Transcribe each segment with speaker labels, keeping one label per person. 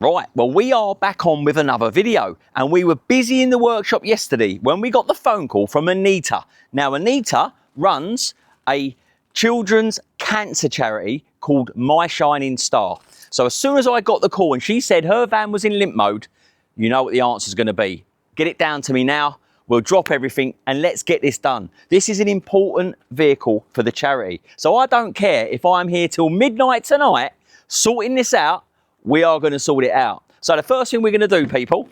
Speaker 1: Right, well, we are back on with another video, and we were busy in the workshop yesterday when we got the phone call from Anita. Now, Anita runs a children's cancer charity called My Shining Star. So as soon as I got the call and she said her van was in limp mode, you know what the answer is going to be. Get it down to me now. We'll drop everything and let's get this done. This is an important vehicle for the charity. So I don't care if I'm here till midnight tonight sorting this out. We are going to sort it out. So the first thing we're going to do, people,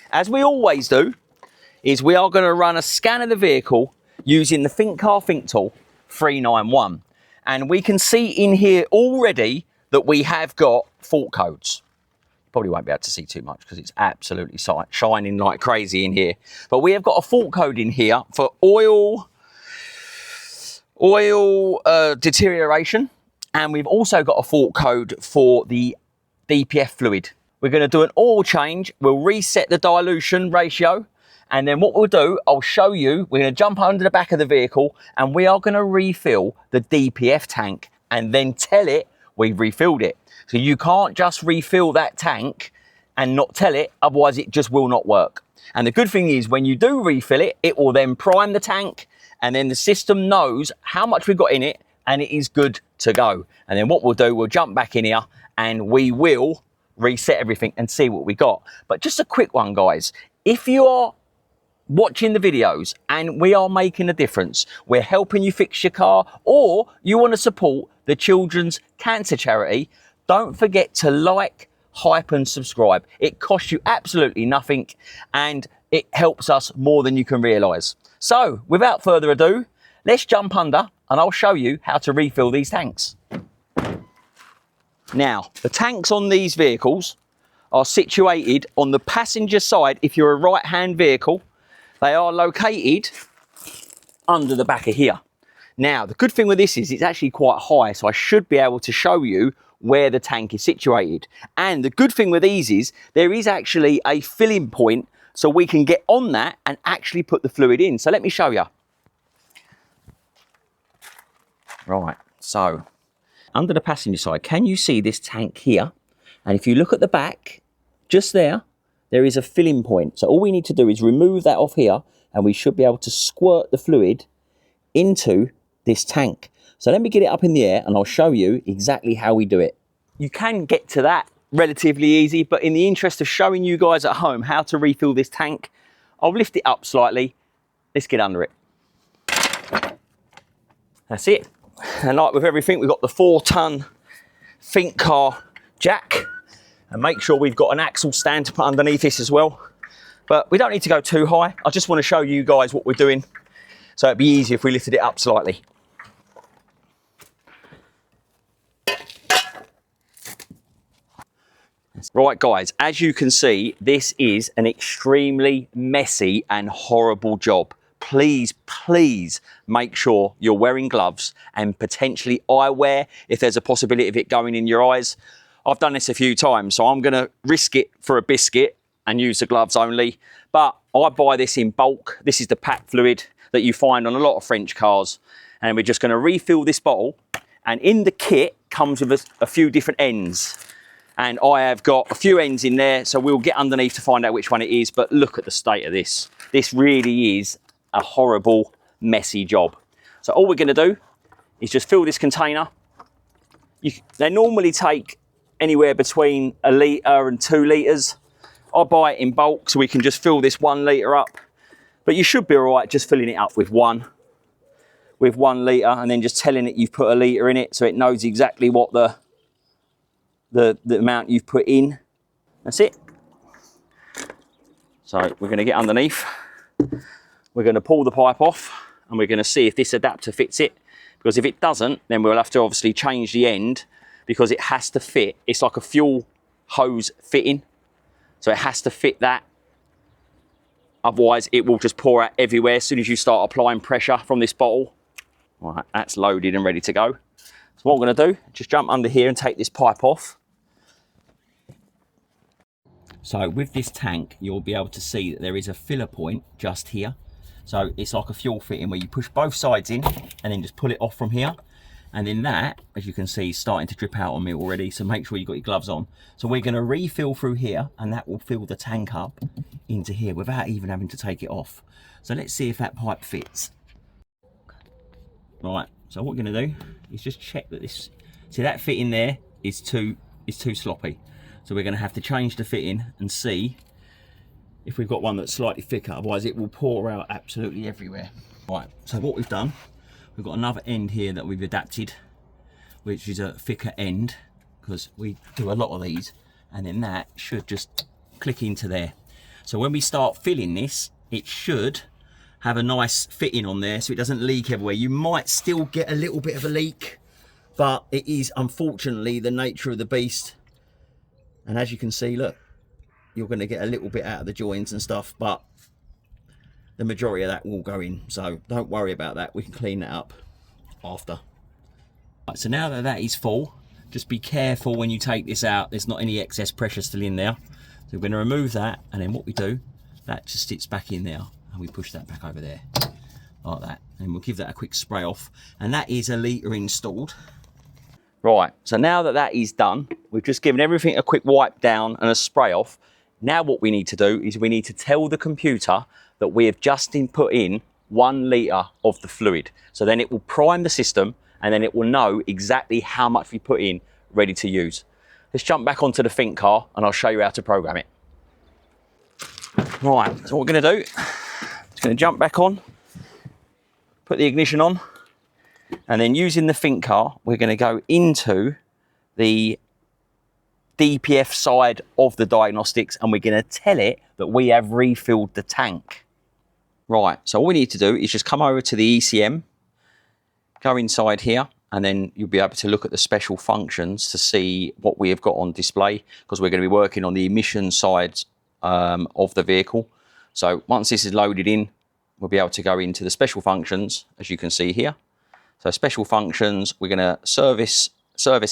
Speaker 1: as we always do, is we are going to run a scan of the vehicle using the Thinkcar Think Tool 391. And we can see in here already that we have got fault codes. Probably won't be able to see too much because it's absolutely shining like crazy in here. But we have got a fault code in here for oil deterioration. And we've also got a fault code for the DPF fluid. We're going to do an oil change. We'll reset the dilution ratio. And then what we'll do, I'll show you, we're going to jump under the back of the vehicle and we are going to refill the DPF tank and then tell it we've refilled it. So you can't just refill that tank and not tell it, otherwise it just will not work. And the good thing is when you do refill it, it will then prime the tank and then the system knows how much we've got in it and it is good to go. And then what we'll do, we'll jump back in here and we will reset everything and see what we got. But just a quick one, guys. If you are watching the videos and we are making a difference, we're helping you fix your car, or you want to support the Children's Cancer Charity, don't forget to like, hype and subscribe. It costs you absolutely nothing and it helps us more than you can realise. So without further ado, let's jump under and I'll show you how to refill these tanks. Now, the tanks on these vehicles are situated on the passenger side. If you're a right-hand vehicle, they are located under the back of here. Now, the good thing with this is it's actually quite high, so I should be able to show you where the tank is situated. And the good thing with these is there is actually a filling point, so we can get on that and actually put the fluid in. So let me show you. Right, so under the passenger side, can you see this tank here? And if you look at the back, just there is a filling point. So all we need to do is remove that off here and we should be able to squirt the fluid into this tank. So let me get it up in the air and I'll show you exactly how we do it. You can get to that relatively easy, but in the interest of showing you guys at home how to refill this tank, I'll lift it up slightly. Let's get under it. That's it. And like with everything, we've got the 4-ton Thinkcar jack. And make sure we've got an axle stand to put underneath this as well. But we don't need to go too high. I just want to show you guys what we're doing. So it'd be easier if we lifted it up slightly. Right, guys, as you can see, this is an extremely messy and horrible job. Please, please make sure you're wearing gloves and potentially eyewear if there's a possibility of it going in your eyes. I've done this a few times, so I'm going to risk it for a biscuit and use the gloves only. But I buy this in bulk. This is the pack fluid that you find on a lot of French cars. And we're just going to refill this bottle. And in the kit comes with a few different ends. And I have got a few ends in there, so we'll get underneath to find out which one it is. But look at the state of this. This really is a horrible, messy job. So all we're going to do is just fill this container. They normally take anywhere between 1 litre and 2 litres. I buy it in bulk so we can just fill this 1 litre up. But you should be all right just filling it up with 1 litre and then just telling it you've put 1 litre in it so it knows exactly what the amount you've put in. That's it. So we're going to get underneath. We're going to pull the pipe off and we're going to see if this adapter fits it. Because if it doesn't, then we'll have to obviously change the end because it has to fit. It's like a fuel hose fitting. So it has to fit that. Otherwise, it will just pour out everywhere as soon as you start applying pressure from this bottle. All right, that's loaded and ready to go. So what we're going to do, just jump under here and take this pipe off. So with this tank, you'll be able to see that there is a filler point just here. So it's like a fuel fitting where you push both sides in and then just pull it off from here. And then that, as you can see, is starting to drip out on me already, so make sure you've got your gloves on. So we're going to refill through here, and that will fill the tank up into here without even having to take it off. So let's see if that pipe fits. Right, so what we're going to do is just check that this, see that fitting there is too sloppy. So we're going to have to change the fitting and see if we've got one that's slightly thicker, otherwise it will pour out absolutely everywhere. Right, so what we've done, we've got another end here that we've adapted, which is a thicker end, because we do a lot of these, and then that should just click into there. So when we start filling this, it should have a nice fitting on there so it doesn't leak everywhere. You might still get a little bit of a leak, but it is unfortunately the nature of the beast. And as you can see, look, you're going to get a little bit out of the joints and stuff, but the majority of that will go in, so don't worry about that. We can clean that up after. Right, so now that that is full, just be careful when you take this out, there's not any excess pressure still in there. So we're going to remove that, and then what we do, that just sits back in there, and we push that back over there like that, and we'll give that a quick spray off, and that is a litre installed. Right, so now that that is done, we've just given everything a quick wipe down and a spray off. Now what we need to do is we need to tell the computer that we have just put in 1 litre of the fluid. So then it will prime the system, and then it will know exactly how much we put in ready to use. Let's jump back onto the Thinkcar and I'll show you how to program it. Right, so what we're going to do, it's going to jump back on, put the ignition on, and then using the Thinkcar, we're going to go into the DPF side of the diagnostics, and we're going to tell it that we have refilled the tank. Right, so all we need to do is just come over to the ECM, go inside here, and then you'll be able to look at the special functions to see what we have got on display, because we're going to be working on the emission side of the vehicle. So once this is loaded in, we'll be able to go into the special functions, as you can see here. So special functions, we're going to service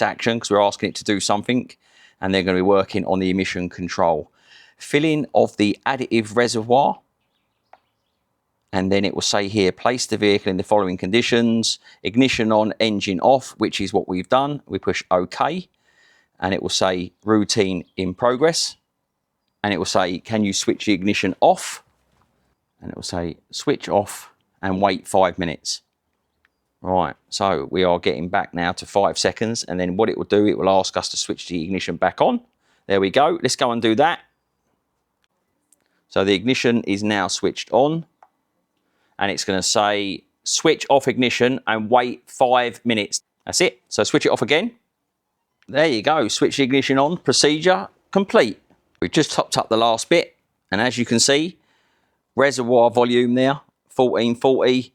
Speaker 1: action, because we're asking it to do something, and they're going to be working on the emission control. Filling of the additive reservoir, and then it will say here, place the vehicle in the following conditions, ignition on, engine off, which is what we've done. We push OK, and it will say routine in progress, and it will say, can you switch the ignition off? And it will say switch off and wait 5 minutes. Right, so we are getting back now to 5 seconds, and then what it will do, it will ask us to switch the ignition back on. There we go. Let's go and do that. So the ignition is now switched on, and it's going to say switch off ignition and wait 5 minutes. That's it. So switch it off again. There you go. Switch the ignition on. Procedure complete. We've just topped up the last bit, and as you can see, reservoir volume there, 1440.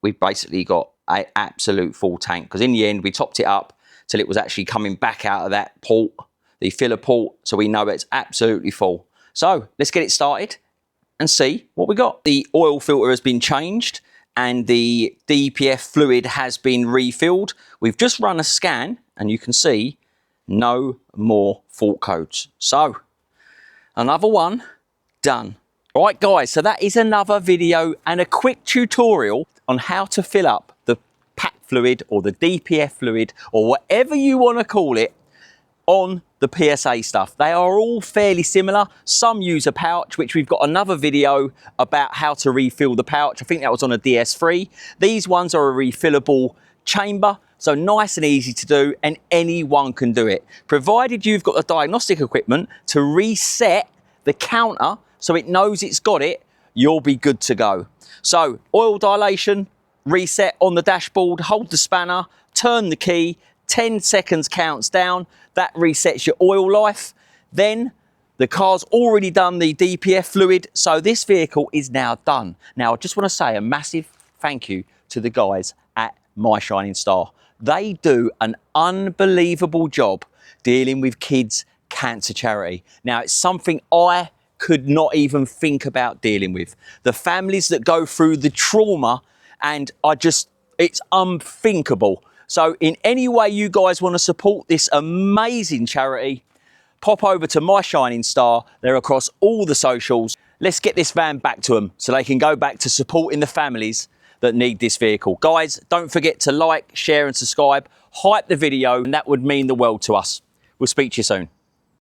Speaker 1: We've basically got an absolute full tank, because in the end we topped it up till it was actually coming back out of that port, the filler port, so we know it's absolutely full. So let's get it started and see what we got. The oil filter has been changed and the DPF fluid has been refilled. We've just run a scan and you can see no more fault codes. So another one done. All right guys, so that is another video and a quick tutorial on how to fill up the pack fluid or the DPF fluid or whatever you want to call it on the PSA stuff. They are all fairly similar. Some use a pouch, which we've got another video about how to refill the pouch. I think that was on a DS3. These ones are a refillable chamber, so nice and easy to do, and anyone can do it, provided you've got the diagnostic equipment to reset the counter so it knows it's got it. You'll be good to go. So oil dilation, reset on the dashboard, hold the spanner, turn the key, 10 seconds counts down, that resets your oil life. Then the car's already done the DPF fluid, so this vehicle is now done. Now I just want to say a massive thank you to the guys at My Shining Star. They do an unbelievable job dealing with kids' cancer charity. Now it's something I could not even think about dealing with. The families that go through the trauma, and it's unthinkable. So in any way you guys want to support this amazing charity, pop over to My Shining Star. They're across all the socials. Let's get this van back to them so they can go back to supporting the families that need this vehicle. Guys, don't forget to like, share and subscribe. Hype the video, and that would mean the world to us. We'll speak to you soon.